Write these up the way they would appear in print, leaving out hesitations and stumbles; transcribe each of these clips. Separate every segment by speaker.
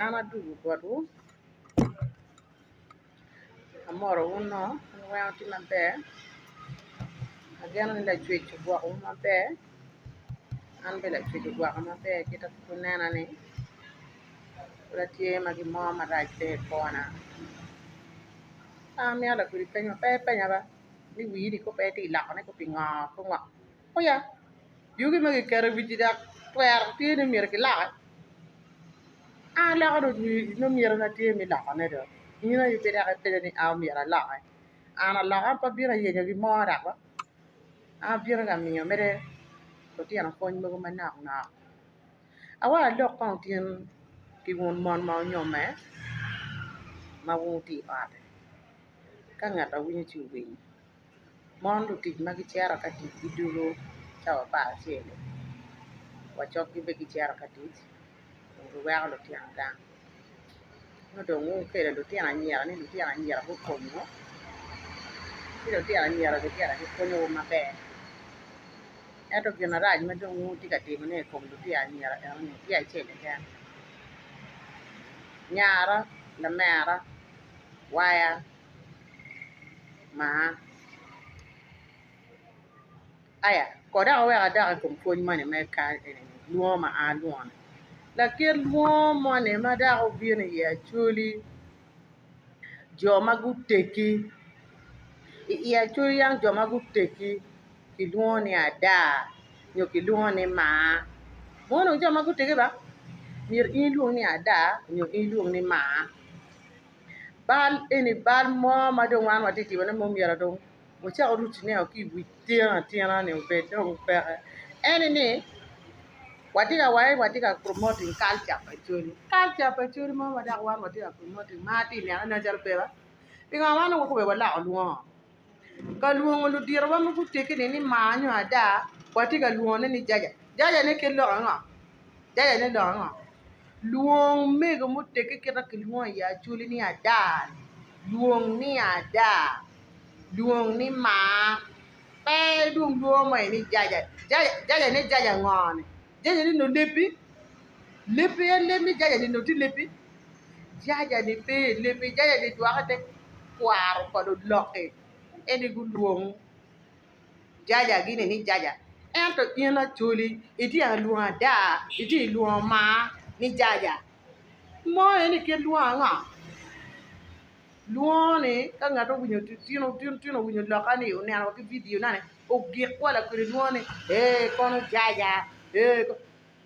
Speaker 1: An adugo kodwu, amoro uno, weng tye maber, ageno ni lacwec ogwokou maber, an bene lacwec ogwaka maber kite kunena ni pud atye ma gin mo marac pe i kwöna. An amïö lakudi penyo pe penya ba ni wii ni kube tye ilakone ko pi ngö kungo. Oya yugi ma kiketo i wici dök twero tye ni myero kilake. An aloko dong n'omyero tye më lokone do. In aye bedo ëka ipenyo ni an myero aloke. An aloke an pa bino yenyo gin mo dok ba. An abino ka mïö mënë lütïnö pwony mogo manok nok. Aweko alok köng tyen kï won mon ma onyome ma nwongo tye i öt. Ka ngat na winyo cï owinyo. Mon lutic ma gicero ka tic gidugo cawa apar acël. Wacokgi bene gicero ka tic. Weko lütïnö gang. Ka dong nwongo kelo lütïnö anyira ni lütïnö anyira gukonyo. Cë lütïnö anyira gipwonyowa maber. Ëntö gin na rac ma dong nwongo tye ka timone i kom lütïnö anyira ënoni tye acël këkën. Nyara, lëmëra, waya, maa. Aya ko dök awëkö adök ï kom pwony moni më kany enini lwongo ma an alwongo ni. Lakit lwongo moni ma dök obino ï acholi jö ma gutegi ï acholi yang jö ma gutegi kilwongo ni ada onyo kilwongo ni maa. Nwongo dong jö ma gutegi ba myero in ilwong ni ada onyo in ilwong ni maa. Bal eni bal mo ma dong wan watye ka timone mo myero dong wacak warutineo kï wi tyen atyëna ni obed dong peke. Ënë ni watye ka promoting culture pa acholi. Culture pa acholi mo ma dök wan watye ka promoting ma tye ka neno calo pe ba. Pï ngö wan kube walökö lwongo. Ka lwongo lüdïröwa ma gutegi ni maa onyo ada watye ka lwongone ni jaja. Jaja n'ekelo lok angö? Jaja ni lok angö? Lwong mego m'otegi kite kilwongo ï acholi ni ada. Lwong ni ada. Lwong ni maa. Pe dong lwongo moni ni jaja. Jaja ni jaja ngö ni? Jaja ni no lepi? Lepi ën lep ni jaja ni no tye lepi? Jaja ni pe lepi. Jaja ni jwakë ï thë kwarö ködë oloki. Ënë gulwong jaja gïnï ni jaja. Ëntö in acholi itye ka lwongo ada, itye ka lwongo maa ni jaja. Mo eni kit lwongo angö? Lwongo ni ka ngat owinjo tino owinjo loka ni oneno kï video nani ogik kwa lakudi lwongo ni kono jaja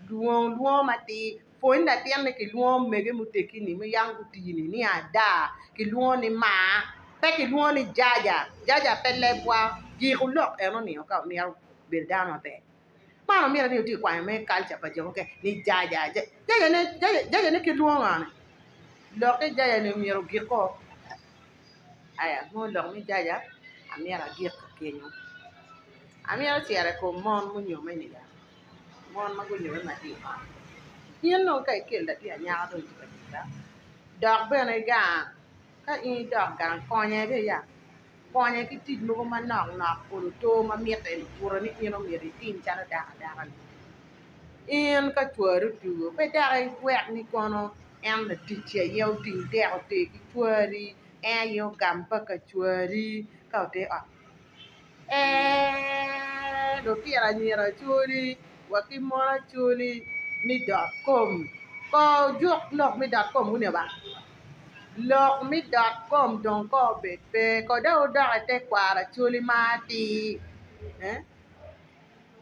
Speaker 1: lwongo m'atir. Pwony latin ni kilwongo mege m'otegi ni më yang gutii ni ada kilwongo ni maa pe kilwongo ni jaja. Jaja pe lebwa gik olok ënoni ka ömïö bedo dhanö na bër. Man ömïtö nï otye ka kwanyö më culture pa jö këkën ni jaja. Jaja ni kit lwongo ngö ni? Loki jaja ni myero ogik ko. Aya nwongo lok ni jaja amyero agik kenyo. Amyero cero ï kom mon m'onyome ni ga. Mon ma gunyome na tye ï öt. In dong ka ikelo latin anyaka dong tye ka tic ba. Dök bene gang. Ka in idök gang konye bene yaa. Konye kï tic mogo manok nok odo ma mïtö kuro ni in omyero itim calö daka daka ni. In ka cwari otugo pe dök ïwëk ni kono ën latic ëye oting dëk oter kï cwari ën aye ogam paka cwari ka oter ï öt. Lütïnö anyira acholi wa kï mon acholi më dotcom. Ko jük lok më dotcom wun ba? Lok më dotcom dong ko obed pe ko dong odok ï thëkwarë acholi ma atir.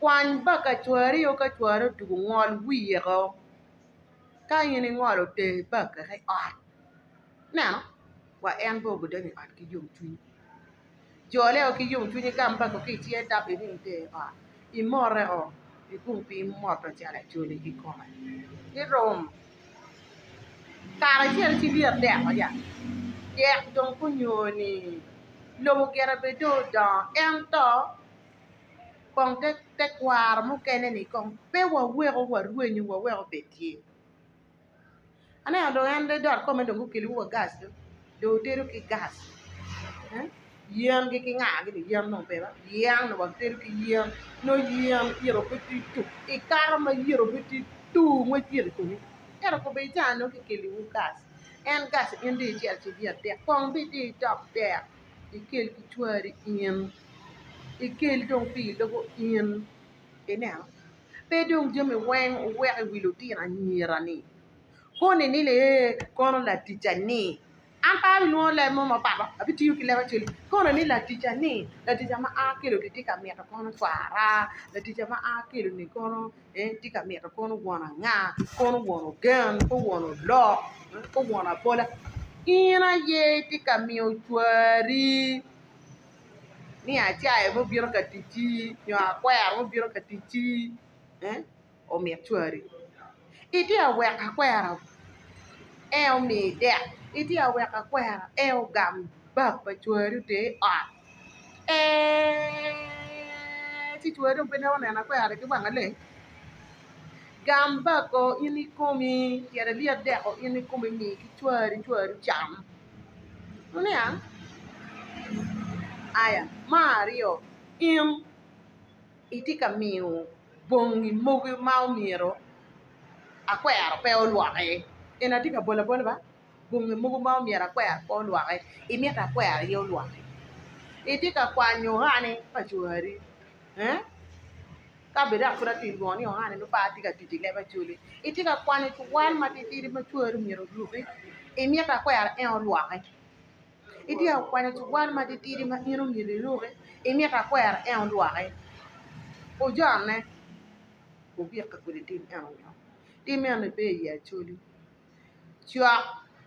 Speaker 1: Kwany paka cwari ka cwari otugo ngöl wie ökö. Ka in ïngölö teri paka ï öt. Nënö wa ën ba obedo dong ï öt kï yom cwiny. Jölë kï yom cwiny igam paka kï ïcë dap ini itero ï öt. Imoth ëkö ikung pï imoth calö acholi kïkome. Kï karë acël cï lyeth dëk öja. Dëk dong k'onyo ni lobo gyera bed dong odöngö ëntö köng thëkwarë mükënë ni köng pe waweko warwenyo wawëkö obed tye. Anënö dong ën dotcom dong okelogïwa gas do. Dong otedo kï gas. Yen kï gïnï yen dong pe ba? Yang dong watedo kï yen. No yen ïrö pe tye tuk. Ïkatö ma ïrö pe tye tuu ngwëc pyelo ï komi. era ko be jano ki keli u gas en gas indi chel ti dia de kong bi di dok de ikel ki chwari in ikel dong pi logo in ene pe dong jome weng wek wilo tina nyira ni kone ni le kono la ticha ni ampa no le mo ma papa abi tiyu ki lewa chuli kono ni la ticha ma a kilo di tika meta kono twara la ticha ma a kilo ni kono tika meta kono wona nga kono wono gan ko wono lo ko wona bola ina ye tika mi o twari ni a chae mo biro ka tichi yo a kwa mo biro ka tichi o mi twari idi a weka kwera el mi de idi a weka kwera el gam ba pa chweru te a ti chweru pe na na kwera ke banga le gam ba ko ini komi yere lia de ko ini komi mi ki chweru jam ne ya aya mario iti ka miu bongi mogi mau miro akwera pe o luake ena tika bola ba bunge mugu mau miera kwera po luake imieta kwera yo luake itika kwanyo hane pachuari ka beda fura ti boni o hane no pa tika titi le pachuli itika kwani tu wan matiti machuari miero luke imieta kwera e o luake itika kwani tu wan matiti ma miero luke imieta kwera e o luake o janne o bieka kuri tim e o luake timene be ya chuli chua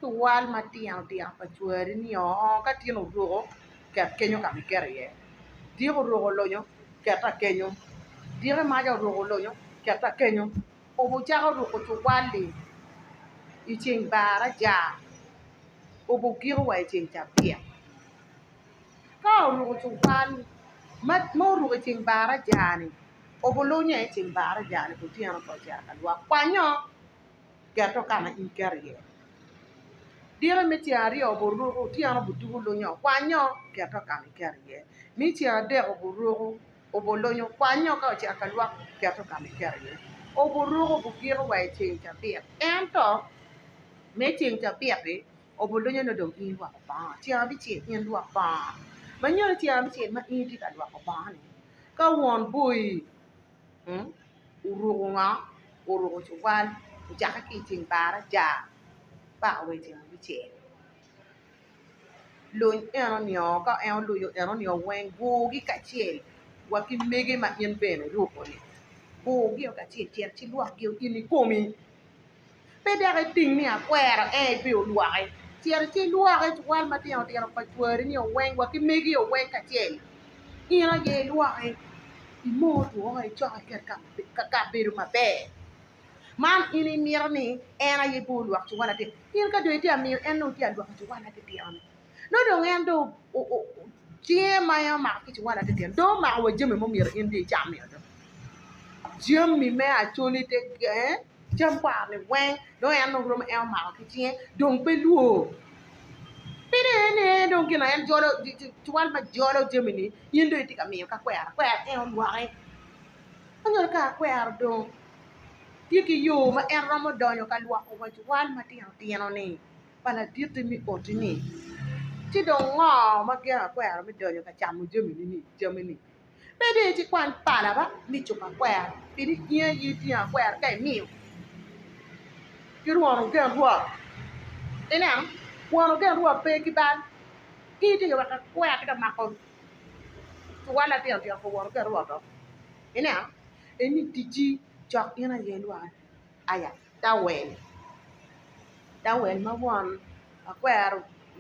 Speaker 1: tu wal matiang tiang pa chuari ni o ka tino rugo ka kenyo ka mi kere digo rugo loño ka ta kenyo dire ma ja rugo loño ka ta kenyo o bu ja rugo tu wali i ching bara ja o bu giro wa ching cha pia ka rugo tu wali mat mo rugo ching bara ja ni o bu loño e ching bara ja ni bu tiano ko ja ka wa kwanyo ka to kana in kere dire mi ti ari o borugo ti ano budugo lonyo kwanyo ke to kam kerye mi ti ade o borugo o bolonyo kwanyo ka ti akalwa ke to kam kerye o borugo bu giro wa chenja pia ento me chenja pia pe o bolonyo no do in wa ba ti abi ti in wa ba manyo ti abi ti ma in ti ka wa ba ni ka won bui urugo nga urugo chuwal jaka ki ting bara ja ba we ti mi ti lo eno nio ka eno lo eno nio wen go gi ka chiel wa ki mege ma yen bene ro ko ni go gi ka chiel chiel chi lo ki ni komi pe da ga ting ni a kwera e be o lo ai chiel chi lo ga wal ma ti o ti pa twere ni o wen wa ki mege o wen ka chiel ina ye lo ai I mo to ai cho ka be ru ma be man ini mirni ena ye bulu waktu wana te yin ka do ite ami eno ti adu waktu wana te ti ami no do ngendo o tie maya ma ki wana te ti do ma wo jeme mo mir indi jam yo do jem mi me a choli te jam pa le wen do eno rum el ma ki tie don pe luo pide ne don kina en jolo ti wan ma jolo jeme ni yin do ite ka mi ka kwa en wa ai anyo ka kwa do tiki yo ma en ramo donyo ka lwa ko wach wan ma tiano ni pala titi mi otini ti do ngo ma ke kwa mi donyo ka chamu jemi ni pede ti kwan pala ba mi chupa kwa pidi kia yi ti kwa ka mi ki ruono ke ruo ina ruono ke ruo pe ki ban ki ti yo ka kwa ka ma ko tu wala ti ko ruono ke ruo do ina eni tiji chok ina ye lwa aya tawel ma won akwer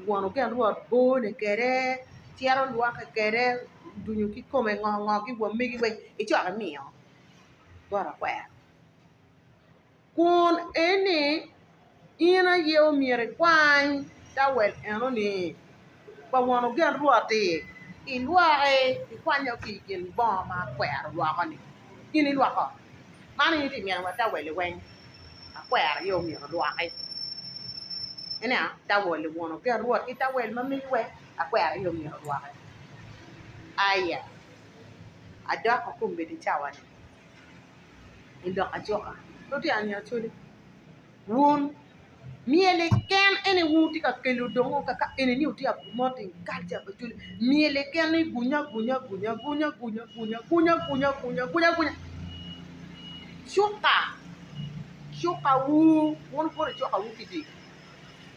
Speaker 1: won ke ruot bo ne kere tiaro lwa ka kere dunyo ki kome ngo ki wo migi we e cho ka miyo bora kwer kun eni ina ye o miere kwan tawel eno ni pa won ke ruot I lwa e kwanyo ki kin bo ma kwer lwa ko ni ini lwa ko mani ti mi wa tawel wen akwer yo mi lwa ai ina tawel wono ke ruot I tawel ma mi we akwer yo mi lwa ai aya ada ko kumbe di chawani indo ajoka to ti anya chuli wun miele ken ene wuti ka kelo dongo ka ene ni uti apromoting culture batuli miele ken ni gunya shuka wu won por shuka wu kidi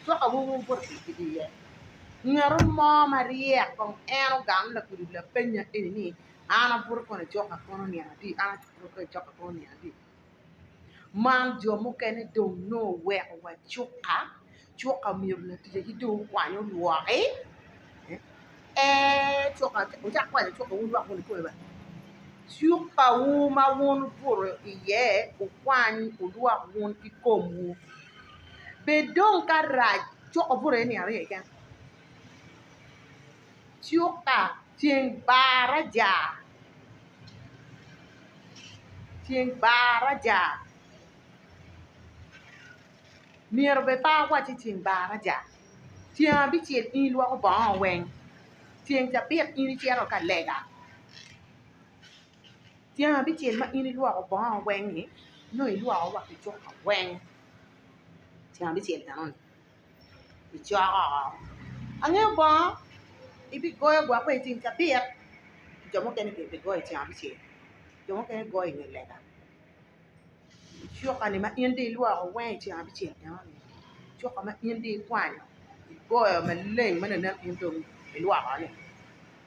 Speaker 1: shuka wu won por kidi ye ngaro mo maria con eno gam la kudu la penya ene ni ana por con shuka kono ni adi ana por con shuka kono ni adi man jo mo kene don't know where what shuka mi la ti ji do kwa yo luwa shuka o ja kwa shuka wu luwa ko ni ko ba shuka wu ma won por iye o kwan o luwa won ki komu be don ka raj shuka por ni ari kan shuka tieng bara ja mier be pa kwa ti tieng bara ja tieng bi tieng in luwa ko ba wen tieng ja piet in ti ro ka lega tieng bi tieng ma in luwa ko ba wen ni no i luwa wa ki shuka wen tieng bi tieng tanon i shuka ange ba ibi goyo gwa ko tieng ja piet jo mo ken ke be goyo tieng bi tieng jo mo ken goyo ni lega shuka ni ma in de luwa ko wen tieng bi tieng tanon shuka ma in de kwan goyo ma leng ma na in to luwa ko ni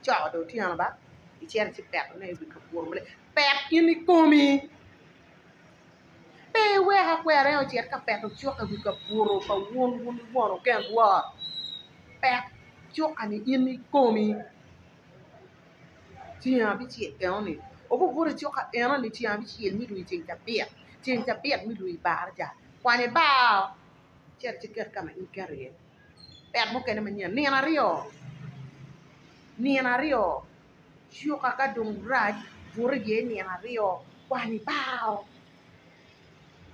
Speaker 1: shuka do tieng ba i chen si pet ne bi ka pur mele pet in komi pe we ha kwere o chen ka pet o shuka bi ka puro ka won ken wa pet shuka ni in komi tieng bi tieng tanon ni o bu puro shuka eno ni tieng bi tieng mi du tieng ta pet mi du ba ja kwani ba chen ti ker kama in kere pet mo ken ma nyen ni na rio shuka ka dong raj puro ye ni na rio kwani bao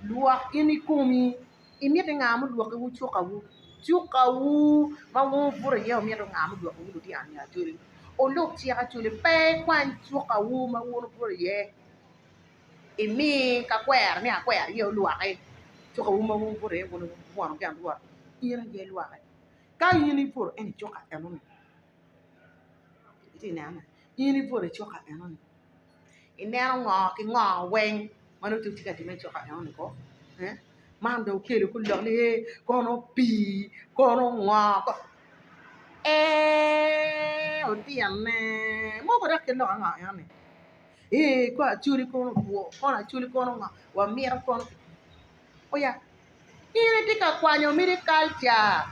Speaker 1: luak ini komi imiete ngamo luak wu shuka wu ma wu puro ye o mieto ngamo luak wu di an ya tuli o lok tia ka tuli pe kwan shuka wu ma wu puro ye imi ka kwer ni akwer ye luak shuka wu ma wu puro ye won kan luak ira ye luak ka yini puro eni shuka eno ni iti nana yini puro shuka eno ni ineno ngo ki ngo wen mano tu tika dime shuka eno ni ko man do kele ku lo ni kono pi kono ngo ko o tiane mo ko da ke lo nga eno ni kwa churi kono buo kono churi kono ngo wa mira kono oya ine tika kwanyo miri culture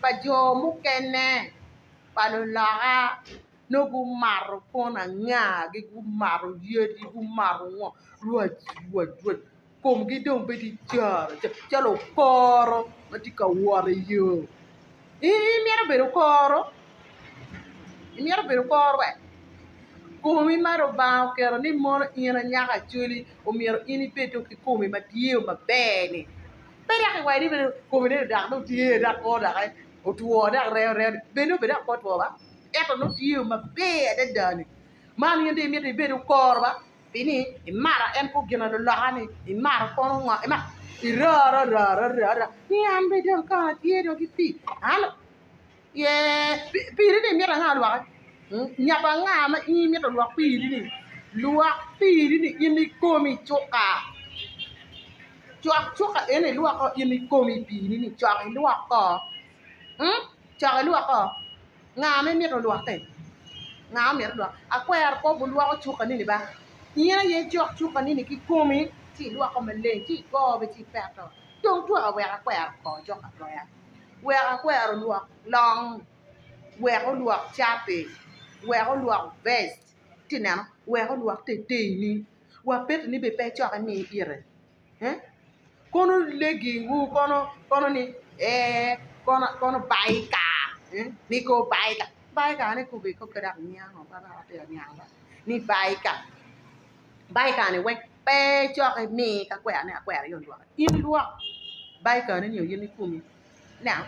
Speaker 1: pa jo mukene palo laga no gu maru kona nga gi gu maru yedi gu maru ngo ruaj kom gi dong be di chalo koro ma tika wore yo miero bedo koro we komi maro bao kero ni mono ina nyaka chuli o miero ini bedo ki komi ma tiyo ma bene beda ki wai ni bedo komi ne dak no tiye dak ko dak o tuo dak reo bedo ko tuo ba eto no tiyo ma bede dani man yende miete bedo koro ba bini imara en ko gina lo lahani imara kono nga ima irara ni ambe don ka tiye do ki pi halo ye piri ni miete nga lo nyapa nga ma i miete lo piri ni ini komi choka ene lo ko ini komi piri ni choka lo ko choka lo ko nga me miete lo te nga me lo akwer ko bu lo choka ni ba ina ye choka ni ki komi ti lo ko mele ti ko be ti peto dong tu a we akwer ko choka lo ya we akwer lo long we ko lo chape we ko lo vest ti na we ko lo te ni wa pet ni be pe choka ni ire kono legi wu kono ni kono baika ni ko baika ni ko be ko kada nya no ba te nya ba ni baika ni we pe choka mi ka kwa yo lo in lo baika ni yo ni kumi na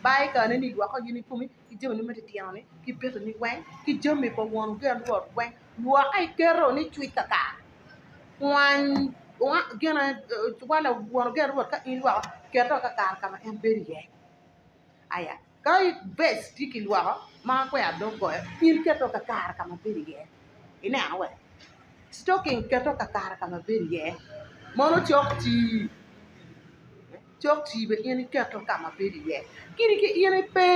Speaker 1: baika ni lo ko ni kumi ki je ni mate tiano ni ki pe ni wen ki je mi ko won ga lo wen lo ai kero ni chui kaka wan wa gena wala wono ger ruot ka in lwako keto ka kar kama en bedi ye aya ka best tiki lwako ma kwe adon goyo in keto ka kar kama bedi ye ine awe stocking keto ka kar kama bedi ye mono chok ti be in keto kama bedi ye kiri ki in pe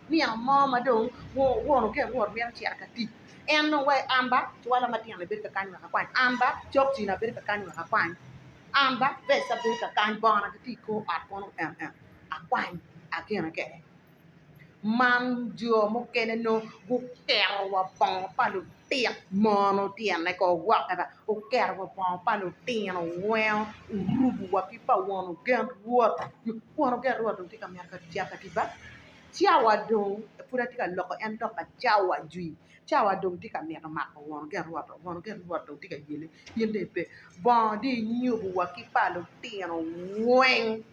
Speaker 1: ni amo ma dong wono ger ruot mi chia ka ti en no way amba wala matiang le bedi ka kanyo ka kwan amba chok ti na bedi ka kanyo ka kwan amba besa besa kan bona ti ko at kono akwan akena ke man jo mo kene no gu kero wa pon palu tia mono tia na ko wa ka o kero wa pon palu tia no well rubu wa pipa wono gen ruot ti ka mer ka tia ka ti ba chawa dong pura ti ka loko en to ka chawa jui chawa dong ti ka mer ma ko wono gen ruot dong ti ka yele yende pe bon di nyubu wa ki palo tiano weng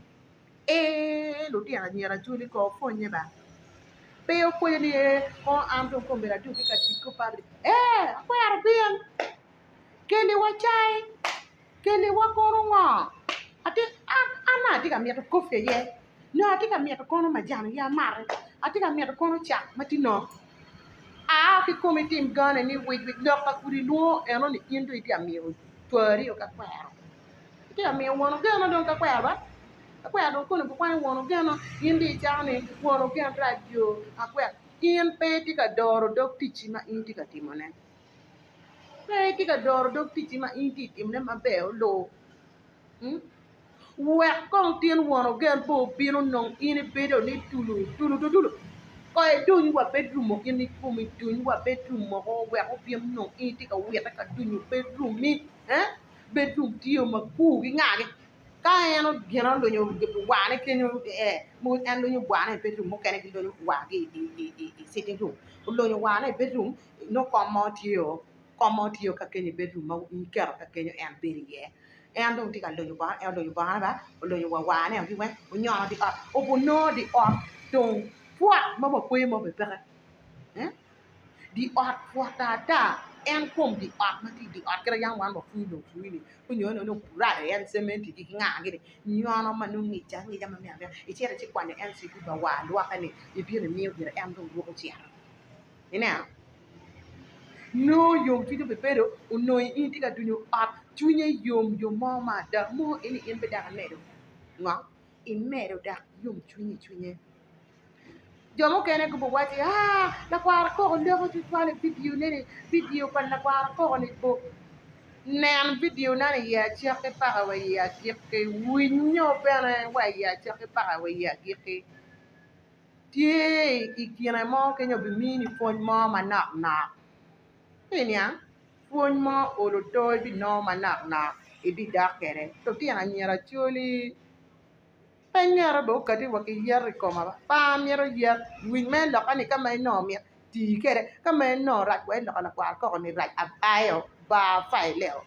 Speaker 1: lo tiano nyera juli ko fonye ba pe o ko ni ko am to ko bera tu ki ka ti ko padri ko yar bien kele wa chai kele wa kono nga ati ana ti ka mer ko fe ye no ati ka mer kono majani ya mare ati ka mer kono cha matino ki come tim gane ni wit lokka kuri luo eno ni indo iti amiyo tuari o ka kwero iti amiyo wono gano don ka kwero ba ka kwero don kono kwa wono gano indi chane wono gano radio a kwero in pe ti ka doro dok tichi ma in ti ka timone pe ti ka doro dok tichi ma in ti timne mabe o lo wek kong tien wono gen bo bino nong ini bedo ni tulu ko e duny wa bedroom mo ini kumi duny wa bedroom mo ko we ko piem no iti ka we ka duny bedroom mi bedroom tio ma ku gi ngagi ka eno gero lo nyo wane kenyo mo en lo nyo wane bedroom mo kene gi lo nyo wa gi sitting room lo nyo wane bedroom no komo tio ka kenyo bedroom ma in kero ka kenyo en beri ye en dong ti ka lo nyo ba lo nyo wa wane gi we o nyono di o bo no di on dong puat ma ba kwe ma ba peke di ot puata ta en kom di ot ma ti di ot kera yang wan ba fui ni ku nyono no purade en sementi ki nga ngide nyono ma no ni ja ma mi ave e chere ci kwande en si ku ba wa lo ka ni e bi ni mi bi en do ko ci ina no yom ti do be pero o no in ti ka dunyo ot tunye yom mo ma da mo ini in be da ne do nga in mero da yom tunye jomo kene ko wati la kwar ko ndego ti twale video pan la kwar ko ni ko nen video na ya cheke para wa ya cheke winyo bene wa ya cheke para wa ya cheke tie ikina mo ke nyo bimini fon mo na enia fon mo olo to bi no na e bi dakere to ti na nyera choli penyero do kati wa ki yer ko ma pa miero yer win men lo ani ka mai no mi ti kere ka mai no ra ko lo na kwa ko ni ra ayo ba fai leo